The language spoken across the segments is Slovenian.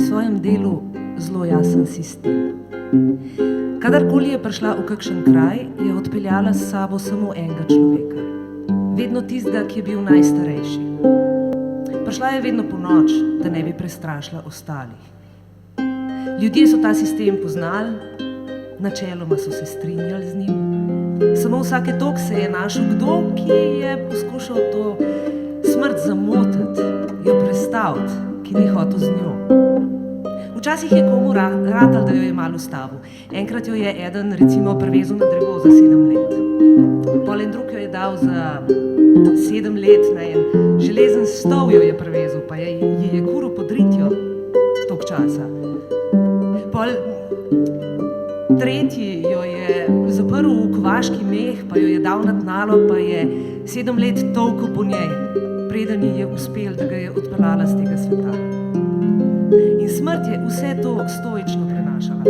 svojem delu zelo jasen sistem. Kadarkoli je prišla v kakšen kraj, je odpeljala s sabo samo enega človeka. Vedno tistega, ki je bil najstarejši. Prišla je vedno po noč, da ne bi prestrašila ostalih. Ljudje so ta sistem poznali, načeloma so se strinjali z njim. Samo vsake toliko se je našel kdo, ki je poskušal to smrt zamotiti, jo prestaviti, ki ni hotel z njo. Včasih je komu ratal, da jo je malo ustavil. Enkrat jo je eden recimo privezal na drevo za 7 let. Pol en drug jo je dal za 7 let na en železen stol jo je privezal, pa je kuril pod ritjo toliko časa. Pol tretji jo je zaprl v kovaški meh, pa jo je dal na tnalo, pa je 7 let tolkel po njej, preden ji je uspel, da ga je odpeljala z tega sveta. In smrt je vse to stoično prenašala.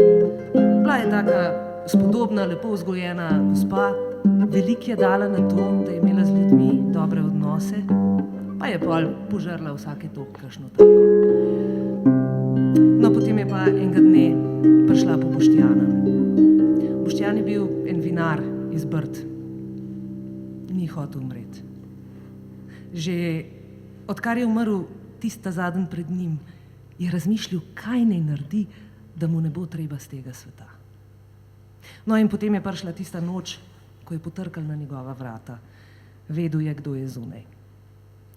Bila je taka spodobna, lepo vzgojena gospa, veliko je dala na to, da je imela z ljudmi dobre odnose, pa je pol požrla vsake toliko kakšno tako. No, potem je pa enega dne prišla po Boštjana. Boštjan je bil en vinar iz Brd. Ni hotel umreti. Že odkar je umrl tista zadnji pred njim, je razmišljal, kaj naj naredi, da mu ne bo treba z tega sveta. No, in potem je prišla tista noč, ko je potrkal na njegova vrata. Vedel je, kdo je zunaj.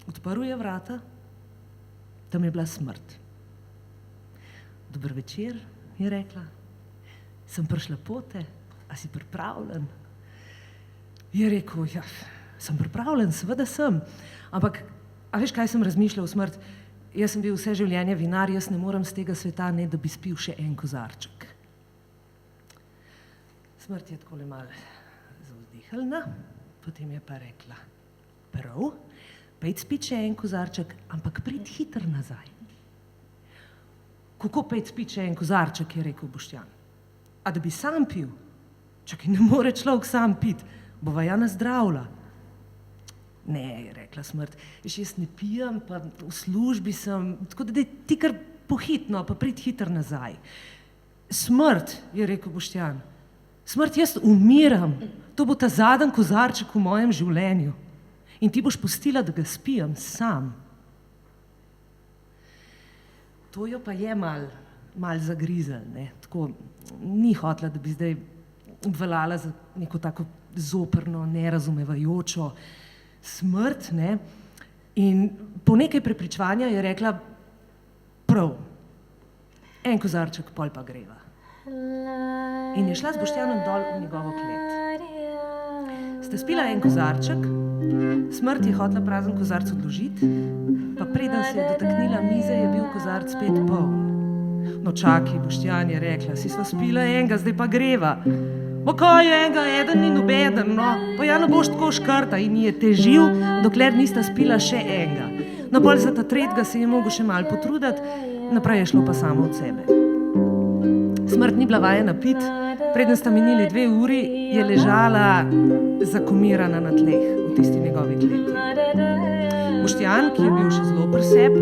Odprl je vrata, tam je bila smrt. Dober večer, je rekla. Sem prišla pote, a si pripravljen? Je rekel, ja, sem pripravljen, seveda sem. Ampak, a veš, kaj sem razmišljal v smrt? Jaz sem bil vse življenje vinar, jaz ne morem z tega sveta, ne da bi spil še en kozarček. Smrt je takole malo zavzdihalna, potem je pa rekla, prav, pejt spit še en kozarček, ampak prid hitro nazaj. Kako pejt spit še en kozarček, je rekel Boštjan. A da bi sam pil? Čakaj, ne more človek sam pit, bova ja nazdravila. Ne, je rekla smrt, veš, jaz ne pijem, pa v službi sem, tako da ti kar pohitno, pa prid hitro nazaj. Smrt, je rekel Boštjan, smrt, jaz umiram, to bo ta zadnji kozarček v mojem življenju in ti boš pustila, da ga spijem sam. To jo pa je mal zagrizel, ne, tako ni hotela, da bi zdaj obveljala za neko tako zoprno, nerazumevajočo smrt, ne, in po nekaj prepričevanja je rekla, prav, en kozarček, pol pa greva. In je šla z Boštjanom dol v njegovo klet. Sta spila en kozarček, smrt je hotela prazen kozarc odložiti, pa preden se je dotaknila mize, je bil kozarc spet poln. No čakaj, Boštjan, je rekla, si sva spila enega, zdaj pa greva. Ma kaj je enega, eden ni nobeden, no, pa ja ne boš tako škrta in je težil, dokler nista spila še enega. No, pol za ta tretjega se je mogel še malo potruditi, naprej je šlo pa samo od sebe. Smrt ni bila vajena pit, preden sta minili 2 uri, je ležala zakomirana na tleh v tisti njegovi kleti. Boštjan, ki je bil še zelo pri sebi,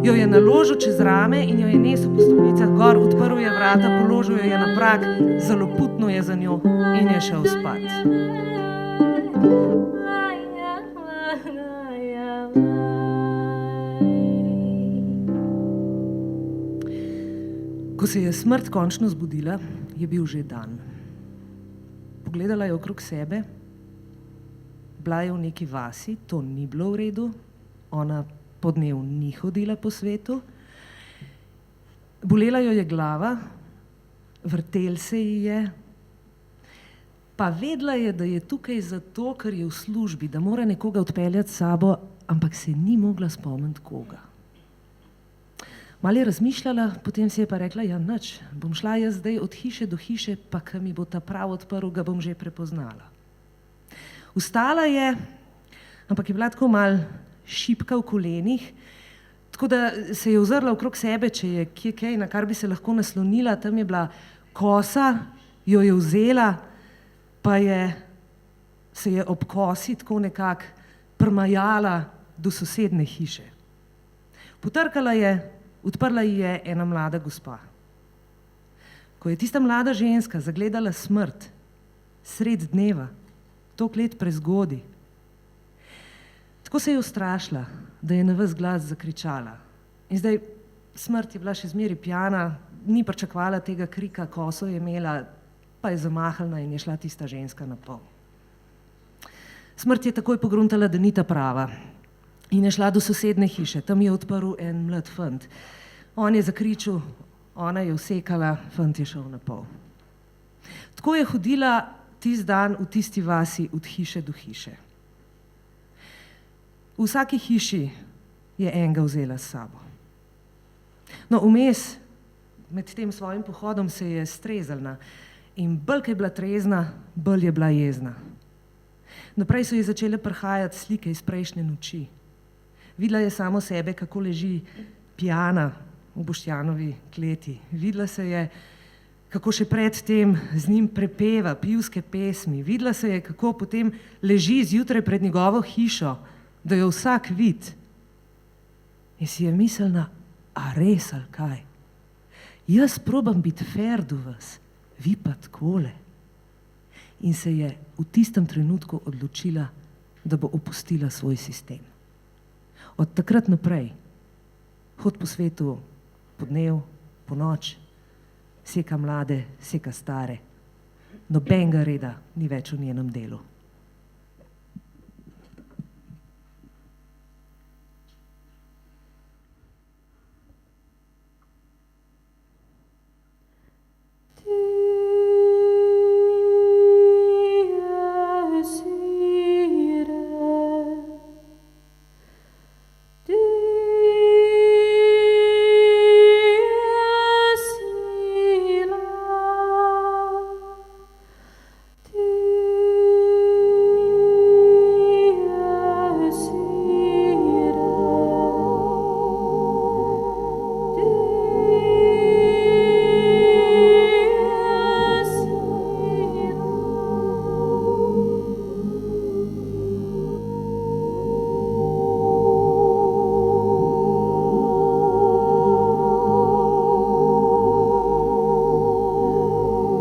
jo je naložil čez rame in jo je nesel po stopnicah gor, odprl je vrata, položil jo je na prag, zaloputno je za njo in je šel spat. Ko se je smrt končno zbudila, je bil že dan. Pogledala je okrog sebe, bila je v neki vasi, to ni bilo v redu, ona po dnevu ni hodila po svetu, bolela jo je glava, vrtel se ji je, pa vedela je, da je tukaj zato, ker je v službi, da mora nekoga odpeljati s sabo, ampak se ni mogla spomniti koga. Malo je razmišljala, potem si je pa rekla, ja nič, bom šla jaz zdaj od hiše do hiše, pa ko mi bo ta prav odprl, ga bom že prepoznala. Vstala je, ampak je bila tako malo šibka v kolenih, tako da se je ozrla okrog sebe, če je kje kaj, na kar bi se lahko naslonila, tam je bila kosa, jo je vzela, pa se je ob kosi tako nekako prmajala do sosedne hiše. Potrkala je, Odprla ji je ena mlada gospa. Ko je tista mlada ženska zagledala smrt sred dneva, toliko let prezgodi, tako se je ustrašila, da je na ves glas zakričala. In zdaj smrt je bila še zmeraj pijana, ni pričakovala tega krika, koso je imela, pa je zamahnila in je šla tista ženska na pol. Smrt je takoj pogruntala, da ni ta prava. In je šla do sosedne hiše, tam je odprl en mlad fant. On je zakričal, ona je usekala, fant je šel na pol. Tako je hodila tisti dan v tisti vasi od hiše do hiše. V vsaki hiši je enega vzela s sabo. No, vmes, med tem svojim pohodom se je streznila in bolj, ko je bila trezna, bolj je bila jezna. Naprej so ji začele prihajati slike iz prejšnje noči. Videla je samo sebe, kako leži pijana v Boštjanovi kleti. Videla se je, kako še pred tem z njim prepeva pivske pesmi. Videla se je, kako potem leži zjutraj pred njegovo hišo, da jo vsak vid. In si je mislila, a res ali kaj? Jaz probam biti fer do vas, vi pa takole. In se je v tistem trenutku odločila, da bo opustila svoj sistem. Od takrat naprej hod po svetu po dnev, po noč, seka mlade, seka stare. Nobenega reda ni več v njenem delu.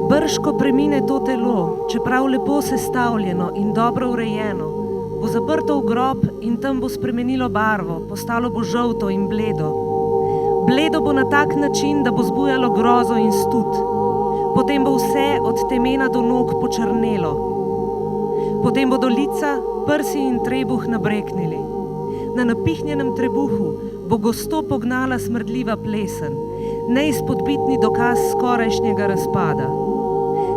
Brško premine to telo, čeprav lepo sestavljeno in dobro urejeno, bo zaprto v grob in tam bo spremenilo barvo, postalo bo žolto in bledo. Bledo bo na tak način, da bo zbujalo grozo in stud. Potem bo vse od temena do nog počrnelo. Potem bodo lica, prsi in trebuh nabreknili. Na napihnjenem trebuhu bo gosto pognala smrdljiva plesen, neizpodbitni dokaz skorajšnjega razpada.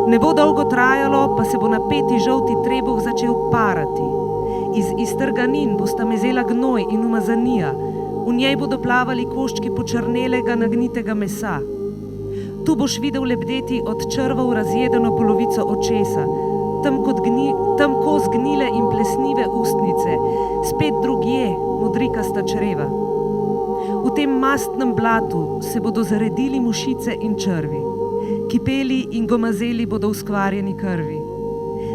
Ne bo dolgo trajalo, pa se bo napeti žolti trebuh začel parati. Iz iztrganin bosta mezela gnoj in umazanija, v njej bodo plavali koščki počrnelega nagnitega mesa. Tu boš videl lebdeti od črvov razjedeno polovico očesa, tam ko zgnile in plesnive ustnice, spet drugje modrikasta čreva. V tem mastnem blatu se bodo zaredili mušice in črvi. Kipeli in gomazeli bodo v skvarjeni krvi.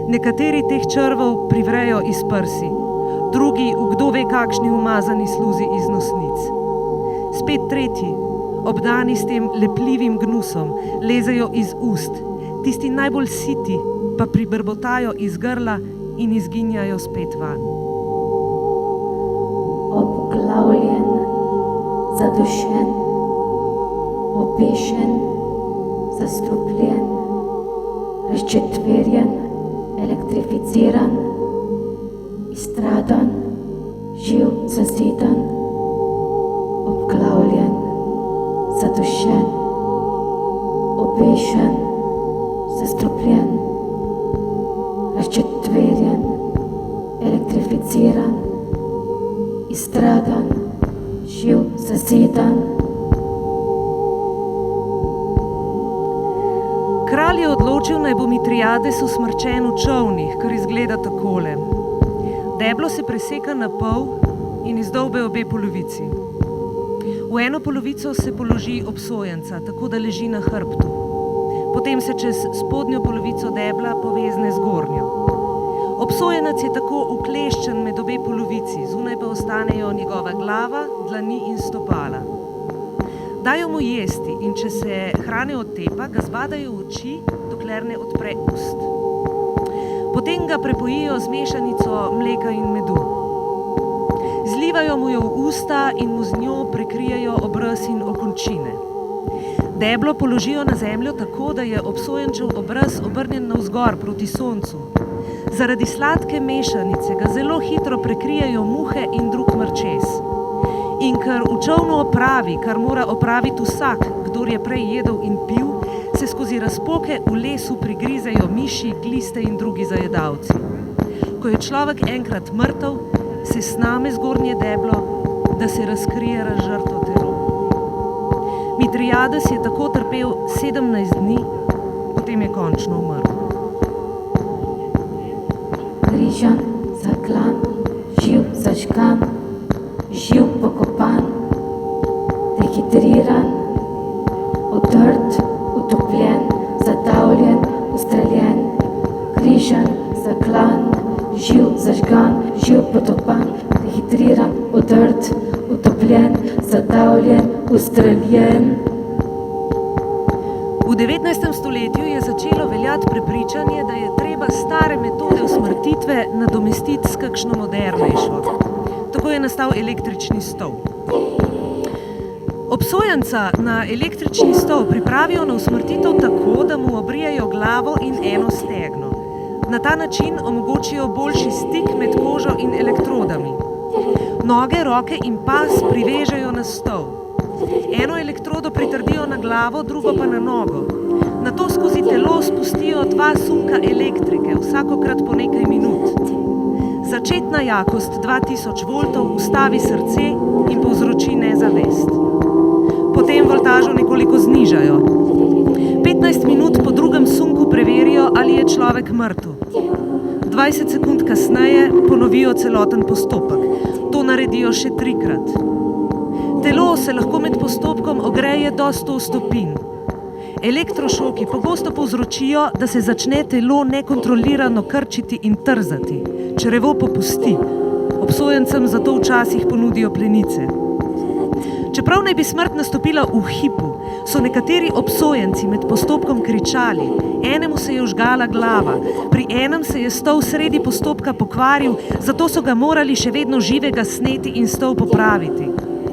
Nekateri teh črvov privrejo iz prsi, drugi v kdo ve kakšni umazani sluzi iz nosnic. Spet tretji, obdani s tem lepljivim gnusom, lezejo iz ust, tisti najbolj siti pa pribrbotajo iz grla in izginjajo spet van. Obglavljen, zadušen, obešen, zastrupljen, razčetverjen, elektrificiran, izstradan, živ, zazidan, obglavljen, zadušen, obešen, zastrupljen, razčetverjen, elektrificiran, izstradan, živ, zazidan. Kralj je odločil, naj bo Mitriades usmrčen v čolnih, kar izgleda takole. Deblo se preseka na pol in izdolbe obe polovici. V eno polovico se položi obsojenca, tako da leži na hrbtu. Potem se čez spodnjo polovico debla povezne z gornjo. Obsojenac je tako ukleščen med obe polovici, zunaj pa ostanejo njegova glava, dlani in stopala. dajo mu jesti in če se hrane odtepa, ga zbadajo v oči, dokler ne odpre ust. Potem ga prepojijo z mešanico mleka in medu. Zlivajo mu jo v usta in mu z njo prekrijejo obraz in okončine. Deblo položijo na zemljo tako, da je obsojenčev obraz obrnjen navzgor proti soncu. Zaradi sladke mešanice ga zelo hitro prekrijejo muhe in drug mrčes. In ker v čolnu opravi, kar mora opraviti vsak, kdor je prej jedel in pil, se skozi razpoke v lesu prigrizejo miši, gliste in drugi zajedavci. Ko je človek enkrat mrtev, se sname zgornje deblo, da se razkrije razžrto telo. Mitriades je tako trpel 17 dni, potem je končno umrl. Križan, zaklan, živ zažgan, živ pokopan, dehidriran, odrt, utopljen, zadavljen, ustreljen. Križan, zaklan, živ zažgan, živ pokopan, dehidriran, odrt, utopljen, zadavljen, ustreljen. V 19. stoletju je začelo veljati prepričanje, da je treba stare metode usmrtitve nadomestiti s kakšno modernejšo. Tako je nastal električni stol. Obsojenca na električni stol pripravijo na usmrtitev tako, da mu obrijejo glavo in eno stegno. Na ta način omogočijo boljši stik med kožo in elektrodami. Noge, roke in pas privežejo na stol. Eno elektrodo pritrdijo na glavo, drugo pa na nogo. Nato skozi telo spustijo 2 sunka elektrike, vsakokrat po nekaj minut. Začetna jakost 2000 voltov ustavi srce in povzroči nezavest. Potem voltažo nekoliko znižajo. 15 minut po drugem sunku preverijo, ali je človek mrtev. 20 sekund kasneje ponovijo celoten postopek. To naredijo še 3-krat. Telo se lahko med postopkom ogreje do 100 stopinj. Elektrošoki pogosto povzročijo, da se začne telo nekontrolirano krčiti in trzati. Črevo popusti. Obsojencem zato včasih ponudijo plenice. Čeprav naj bi smrt nastopila v hipu, so nekateri obsojenci med postopkom kričali. Enemu se je vžgala glava, pri enem se je stol sredi postopka pokvaril, zato so ga morali še vedno živega sneti in stol popraviti.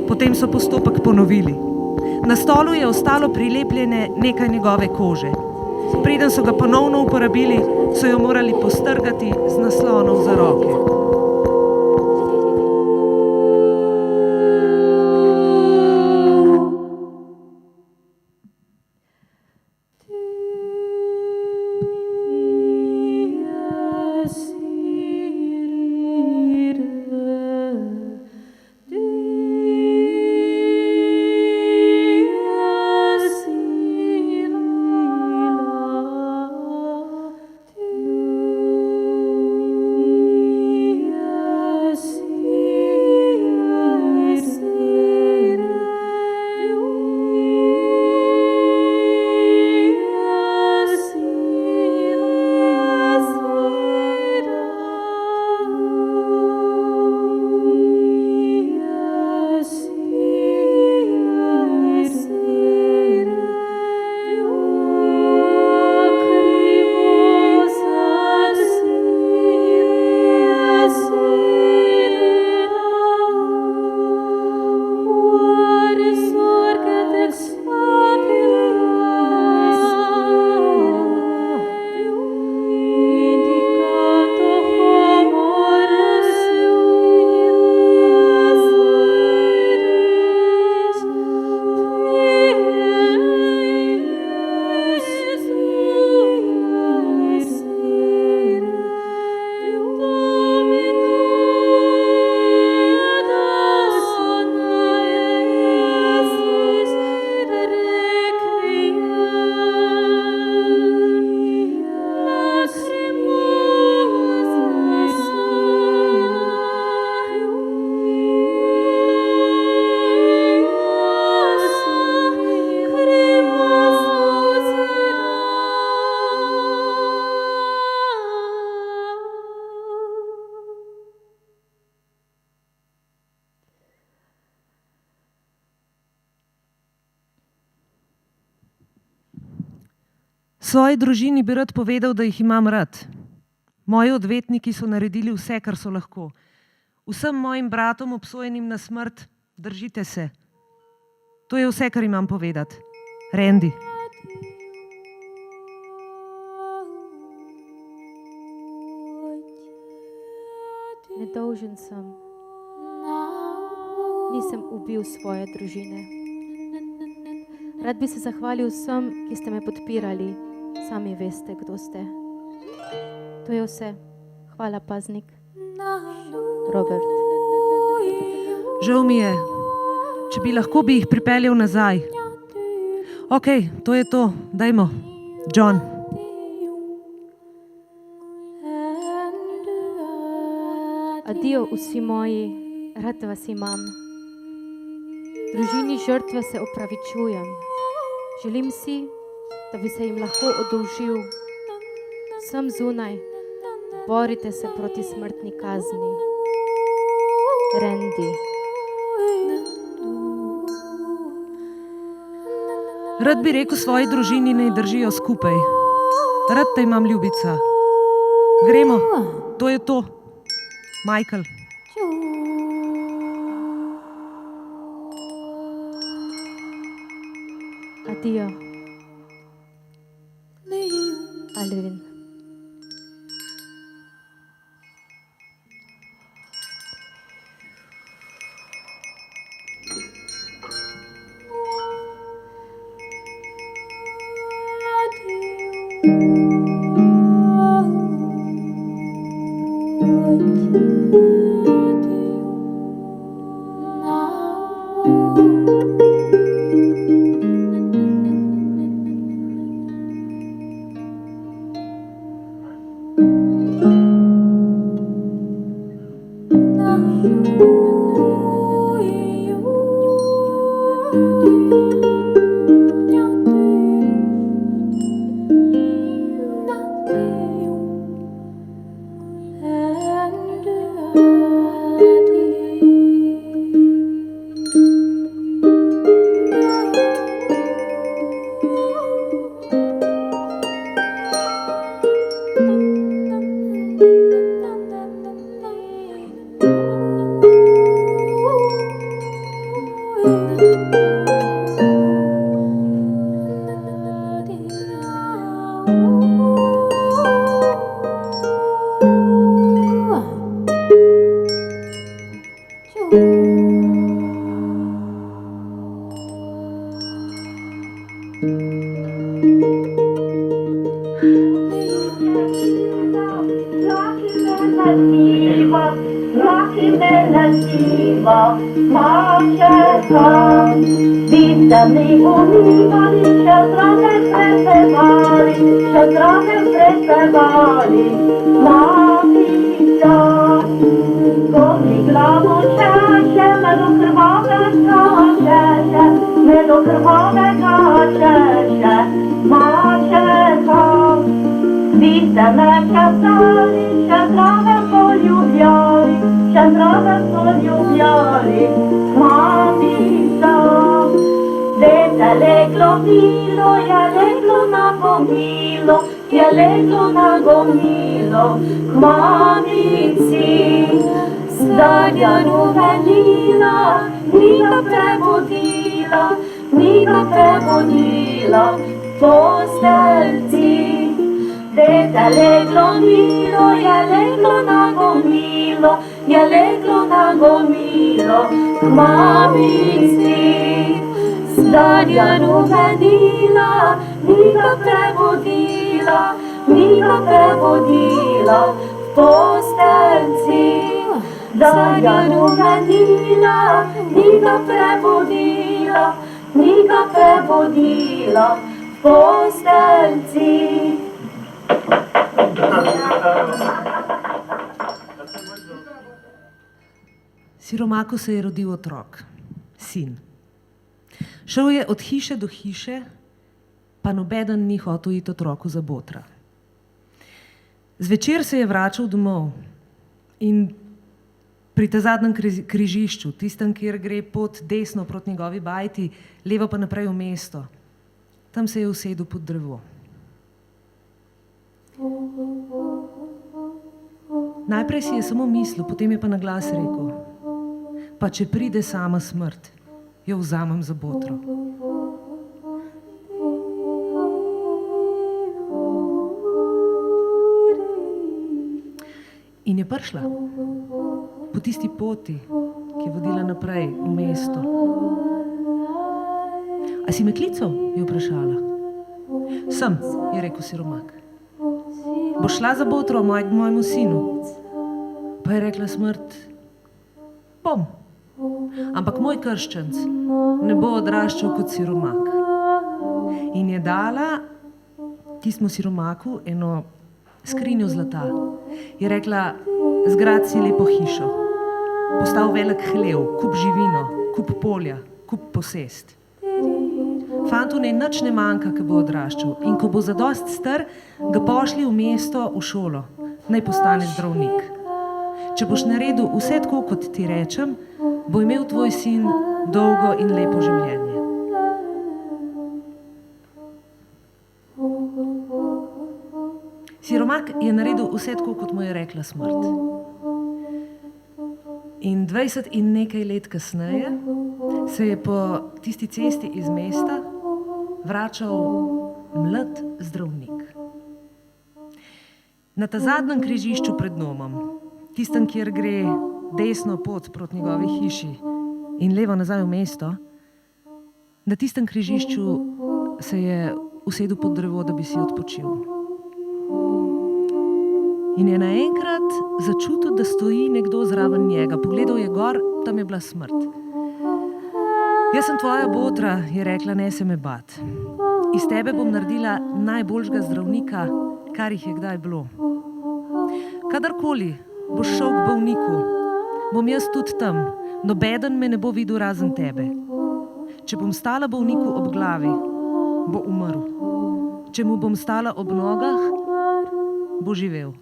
Potem so postopek ponovili. Na stolu je ostalo prilepljene nekaj njegove kože. Preden so ga ponovno uporabili, so jo morali postrgati z naslonov za roke. Svoji družini bi rad povedal, da jih imam rad. Moji odvetniki so naredili vse, kar so lahko. Vsem mojim bratom obsojenim na smrt, držite se. To je vse, kar imam povedati. Randy. Nedolžen sem. Nisem ubil svoje družine. Rad bi se zahvalil vsem, ki ste me podpirali. Sami veste, kdo ste. To je vse. Hvala, paznik. Robert. Žal mi je. Če bi lahko, bi jih pripeljal nazaj. Ok, to je to. Dajmo. John. Adijo vsi moji, rad vas imam. Družini žrtve se opravičujem. Želim si, da bi se jim lahko oddolžil. Sem zunaj, borite se proti smrtni kazni. Randy. Rad bi rekel svoji družini, naj držijo skupaj. Rad te imam, ljubica. Gremo, to je to. Michael. Adijo. Alvin. Siromaku se je rodil otrok, sin. Šel je od hiše do hiše, pa nobeden ni hotel iti otroku za botra. Zvečer se je vračal domov in pri ta zadnjem križišču, tistem, kjer gre pot desno proti njegovi bajti, levo pa naprej v mesto, tam se je usedel pod drevo. Najprej si je samo mislil, potem je pa na glas rekel: pa če pride sama smrt, jo vzamem za botro. In je prišla po tisti poti, ki je vodila naprej v mesto. A si me klical? Je vprašala. Sem, je rekel siromak. Boš šla za botro mojemu sinu? Pa je rekla smrt: bom. Ampak moj krščenc ne bo odraščal kot siromak. In je dala tistemu siromaku eno skrinjo zlata. Je rekla: zgrad si lepo hišo, postal velik hlev, kup živino, kup polja, kup posest. Fantu naj nič ne manjka, ko bo odraščal, in ko bo zadost star, ga pošli v mesto, v šolo, naj postane zdravnik. Če boš naredil vse tako, kot ti rečem, bo imel tvoj sin dolgo in lepo življenje. Siromak je naredil vse tako, kot mu je rekla smrt. In 20 in nekaj let kasneje se je po tisti cesti iz mesta vračal mlad zdravnik. Na ta zadnjem križišču pred domom, tistem, kjer gre desno pot proti njegovi hiši in levo nazaj v mesto, na tistem križišču se je usedel pod drevo, da bi si odpočil. In je naenkrat začutil, da stoji nekdo zraven njega. Pogledal je gor, tam je bila smrt. Jaz sem tvoja botra, je rekla, ne se me bat. Iz tebe bom naredila najboljšega zdravnika, kar jih je kdaj bilo. Kadarkoli boš šel k bolniku, bom jaz tudi tam. Nobeden me ne bo videl razen tebe. Če bom stala bolniku ob glavi, bo umrl. Če mu bom stala ob nogah, bo živel.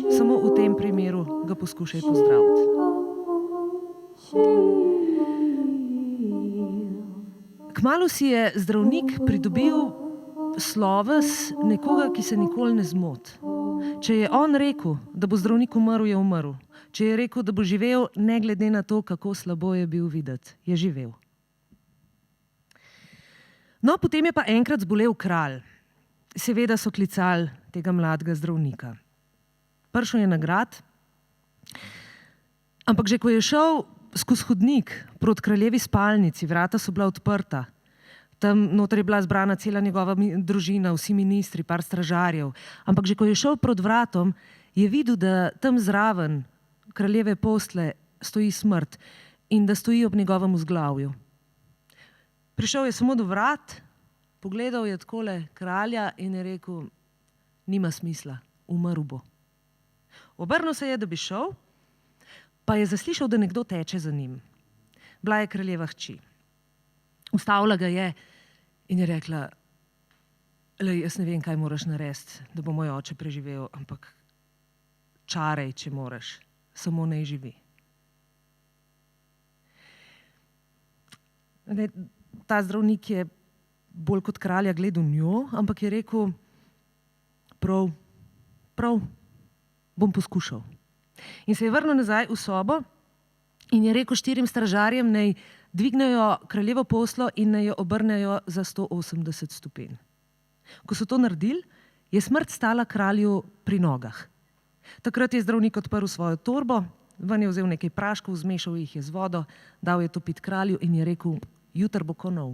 Samo v tem primeru ga poskušaj pozdraviti. Kmalu si je zdravnik pridobil sloves nekoga, ki se nikoli ne zmoti. Če je on rekel, da bo zdravnik umrl, je umrl. Če je rekel, da bo živel, ne glede na to, kako slabo je bil videti, je živel. No, potem je pa enkrat zbolel kralj. Seveda so klicali tega mladega zdravnika. Prišel je na grad, ampak že ko je šel skozi hodnik proti kraljevi spalnici, vrata so bila odprta, tam noter je bila zbrana cela njegova družina, vsi ministri, par stražarjev, ampak že ko je šel proti vratom, je videl, da tam zraven kraljeve posle stoji smrt in da stoji ob njegovem vzglavju. Prišel je samo do vrat, pogledal je takole kralja in je rekel: nima smisla, umrl bo. Obrnil se je, da bi šel, pa je zaslišal, da nekdo teče za njim. Bila je kraljeva hči. Ustavila ga je in je rekla: lej, jaz ne vem, kaj moraš narediti, da bo moj oče preživel, ampak čarej, če moraš, samo naj živi. Ta zdravnik je bolj kot kralja gledal njo, ampak je rekel: prav, bom poskušal. In se je vrnil nazaj v sobo in je rekel 4 stražarjem, naj dvignejo kraljevo poslo in naj jo obrnejo za 180 stopinj. Ko so to naredili, je smrt stala kralju pri nogah. Takrat je zdravnik odprl svojo torbo, ven je vzel nekaj praškov, zmešal jih je z vodo, dal je to pit kralju in je rekel: jutr bo ko nov.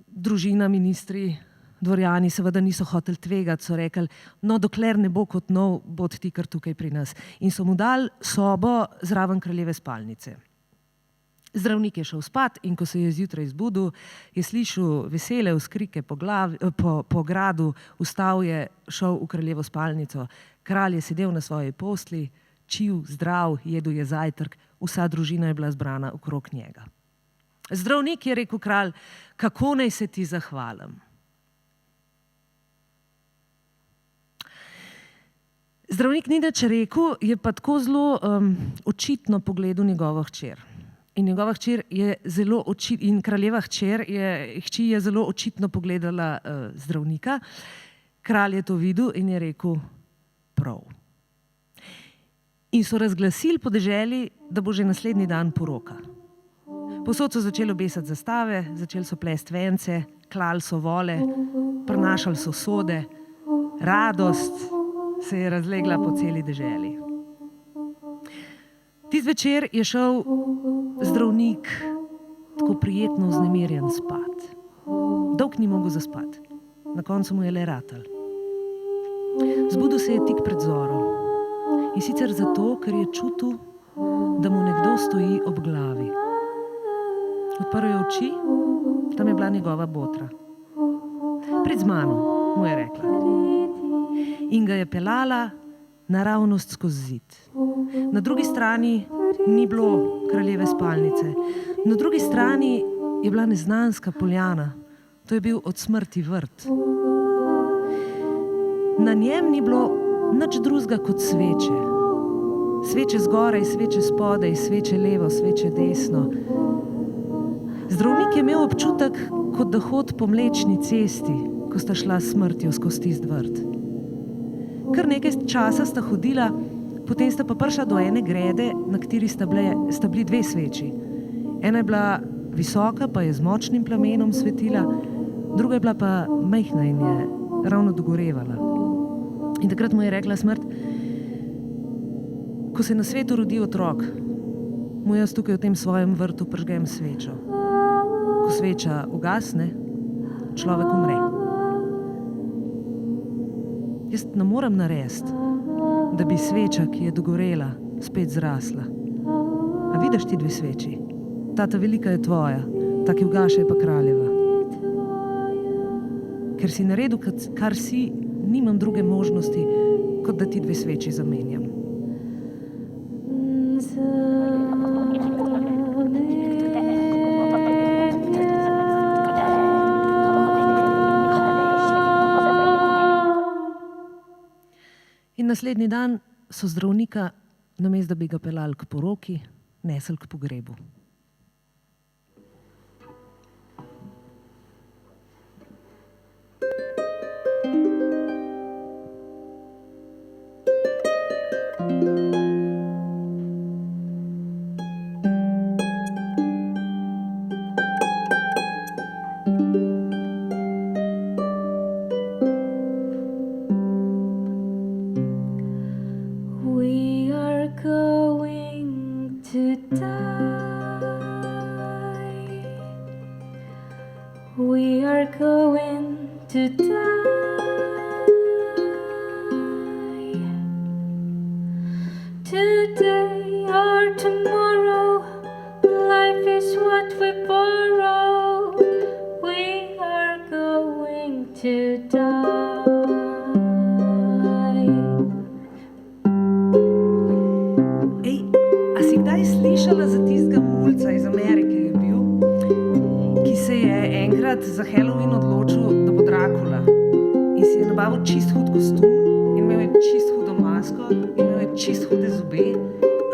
Družina, ministri, dvorjani seveda niso hoteli tvegati, so rekli: no, dokler ne bo kot nov, bod ti kar tukaj pri nas. In so mu dali sobo zraven kraljeve spalnice. Zdravnik je šel spat in ko se je zjutraj zbudil, je slišal vesele vzkrike po gradu, vstal je, šel v kraljevo spalnico. Kralj je sedel na svoji posli, čil, zdrav, jedel je zajtrk, vsa družina je bila zbrana okrog njega. Zdravnik, je rekel kralj, kako naj se ti zahvalim? Zdravnik ni nič rekel, je pa tako zelo očitno pogledal njegovo hčer. In njegova hčer je zelo in kraljeva hči je zelo očitno pogledala zdravnika. Kralj je to videl in je rekel: prav. In so razglasili po deželi, da bo že naslednji dan poroka. Povsod so začeli obesati zastave, začeli so plesti vence, klali so vole, prinašali so sode, radost se je razlegla po celi deželi. Tisti večer je šel zdravnik tako prijetno vznemirjen spat. Dolg ni mogel zaspati. Na koncu mu je le ratal. Zbudil se je tik pred zoro. In sicer zato, ker je čutil, da mu nekdo stoji ob glavi. Odprl je oči, tam je bila njegova botra. Prid z mano, mu je rekla. In ga je pelala naravnost skozi zid. Na drugi strani ni bilo kraljeve spalnice. Na drugi strani je bila neznanska poljana. To je bil od smrti vrt. Na njem ni bilo nič drugega kot sveče. Sveče zgoraj, sveče spodaj, sveče levo, sveče desno. Zdravnik je imel občutek, kot da hod po Mlečni cesti, ko sta šla s smrtjo skozi tisti vrt. Kar nekaj časa sta hodila, potem sta pa prišla do ene grede, na kateri sta bili dve sveči. Ena je bila visoka, pa je z močnim plamenom svetila, druga je bila pa majhna in je ravno dogorevala. In takrat mu je rekla smrt, ko se na svetu rodi otrok, mu jaz tukaj v tem svojem vrtu prižgem svečo. Ko sveča ugasne, človek umre. Jaz ne morem narediti, da bi sveča, ki je dogorela, spet zrasla. A vidiš ti dve sveči? Ta velika je tvoja, ta, ki ugaša, je pa kraljeva. Ker si naredil, kar si, nimam druge možnosti, kot da ti dve sveči zamenjam. In naslednji dan so zdravnika, namesto da bi ga pelali k poroki, nesli k pogrebu. We are going to die. Today or tomorrow, life is what we borrow. We are going to die. Ej, a si kdaj slišala za tistega mulca iz Amerike, je bil, ki se je enkrat za Halloween odločil, da bo Drakula in si je nabavil čist hud kostum in imel je čist hudo masko in imel je čist hude zobe,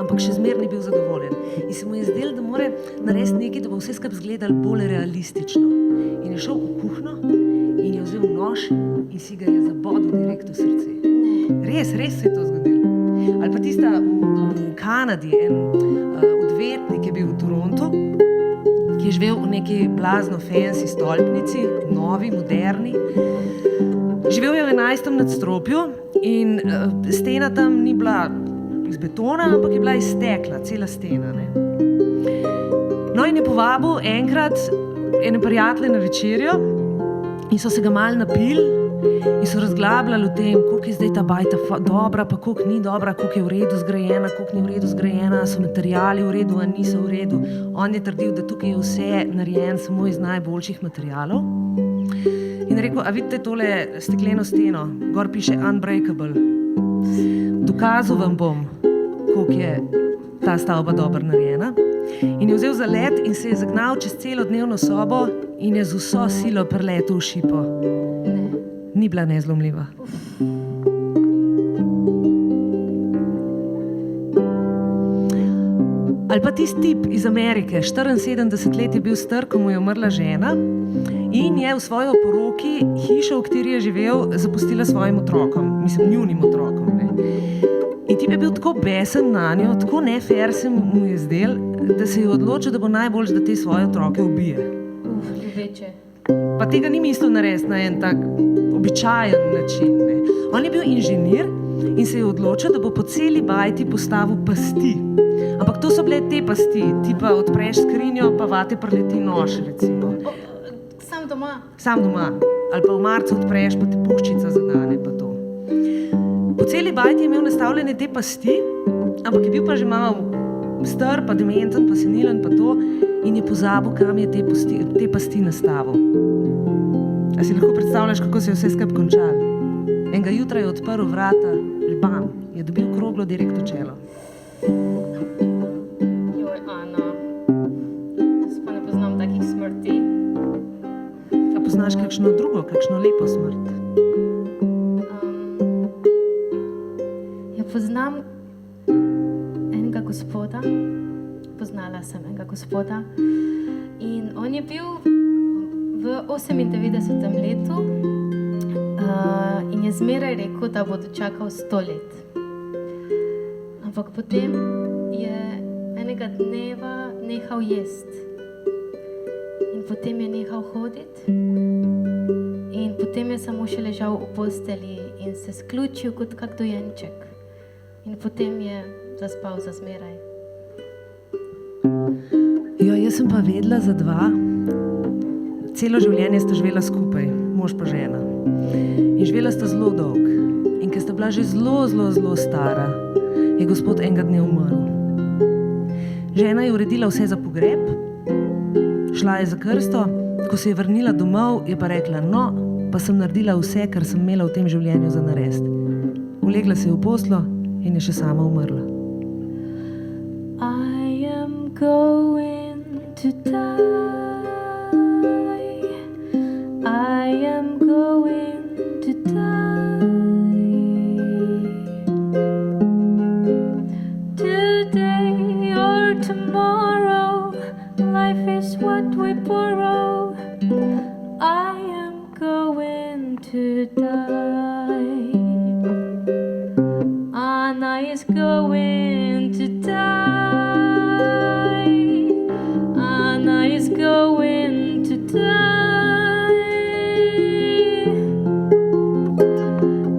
ampak še zmeraj ni bil zadovoljen. In se mu je zdelo, da mora narediti nekaj, da bo vse skupaj izgledalo bolj realistično. In je šel v kuhno in je vzel nož in si ga je zabodel direkt v srce. Res se je to zgodilo. Ali pa tista v Kanadi, en odvetnik je bil v Torontu, ki je živel v neki blazno fancy stolpnici, novi, moderni. Živel je v 11. nadstropju in stena tam ni bila iz betona, ampak je bila iz stekla, cela stena. Ne? No in je povabil enkrat ene prijatelje na večerjo in so se ga malo napili in so razglabljali o tem, koliko je zdaj ta bajta dobra, pa koliko ni dobra, koliko je v redu zgrajena, koliko ni v redu zgrajena, so materiali v redu, a niso v redu. On je trdil, da tukaj je vse narejeno samo iz najboljših materialov. In rekel, a vidite tole stekleno steno, gor piše Unbreakable. Dokazal vam bom, koliko je ta stavba dobro narejena. In je vzel zalet in se je zagnal čez celo dnevno sobo in je z vso silo preletel v šipo. Ni bila nezlomljiva. Ali pa tisti tip iz Amerike, 74 let je bil star, ko mu je umrla žena in je v svoji oporoki hišo, v kateri je živel, zapustila svojim otrokom, mislim, njunim otrokom. Ne. In tip je bil tako besen na njo, tako nefer se mu je zdel, da se je odločil, da bo najboljš, da te svoje otroke ubije. Ljubeče. Pa tega ni mislil narediti na en tak običajen način. Ne. On je bil inženir in se je odločil, da bo po celi bajti postavil pasti. Ampak to so bile te pasti, ti pa odpreš skrinjo, pa vate preleti nož, recimo. Sam doma. Sam doma. Ali pa v marcu odpreš, pa te puščica zadane, pa to. Po celi bajti je imel nastavljene te pasti, ampak je bil pa že malo star, pa dementen, pa senilen, pa to, in je pozabil, kam je te pasti nastavil. A si lahko predstavljaš, kako se je vse skupaj končalo? Enega jutra je odprl vrata, bam, je dobil kroglo direkt v čelo. Joj, Ana, jaz pa ne poznam takih smrti. A poznaš kakšno drugo, kakšno lepo smrt? Ja, poznam enega gospoda, poznala sem enega gospoda in on je bil v 98. letu in je zmeraj rekel, da bo dočakal 100 let. Ampak potem je enega dneva nehal jesti in potem je nehal hoditi in potem je samo še ležal v posteli in se sključil kot kak dojenček in potem je zaspal za zmeraj. Ja, jaz sem pa vedela za dva. Celo življenje sta živela skupaj, mož pa žena. In živela sta zelo dolg. In ker sta bila že zelo stara, je gospod enega dne umrl. Žena je uredila vse za pogreb, šla je za krsto, ko se je vrnila domov, je pa rekla, no, pa sem naredila vse, kar sem imela v tem življenju za narediti. Ulegla se je v poslo in je še sama umrla. I am going to die. I am going to die. Today or tomorrow, life is what we borrow. I am going to die. Anna is going to die. Anna is going to die.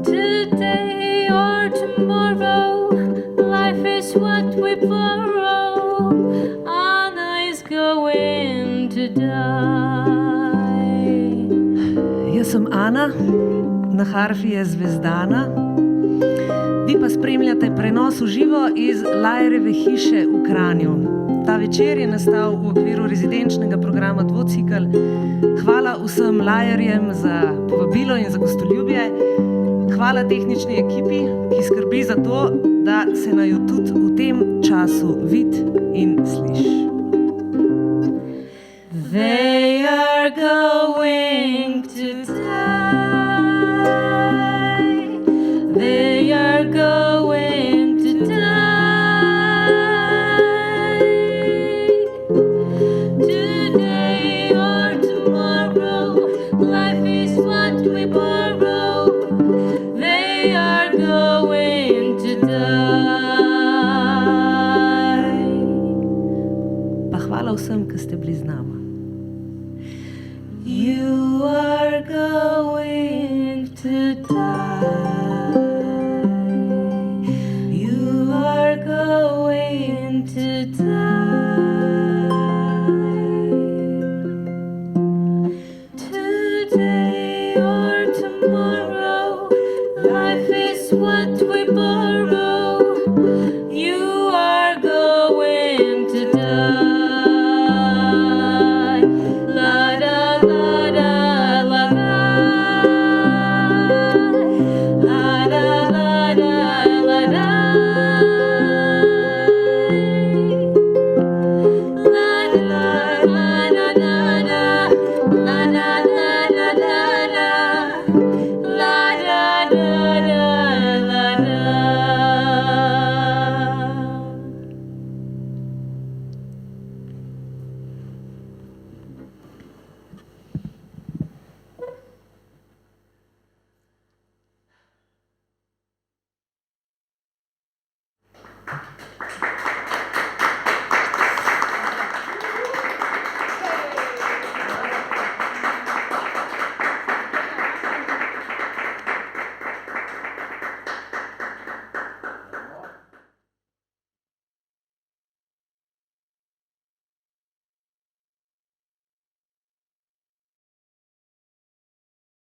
Today or tomorrow, life is what we borrow. Anna is going to die. Jaz sem Ana, na harfi je Zvezdana. Vi pa spremljate prenos v živo iz Lajerjeve hiše v Kranju. Ta večer je nastal v okviru rezidenčnega programa Dvocikl. Hvala vsem Lajerjem za povabilo in za gostoljubje. Hvala tehnični ekipi, ki skrbi za to, da se naju tudi v tem času vidi in sliši. They are going to die. They are going to die. Today or tomorrow, life is what we borrow. They are going to die. Pa hvala vsem, ki ste bili z nama.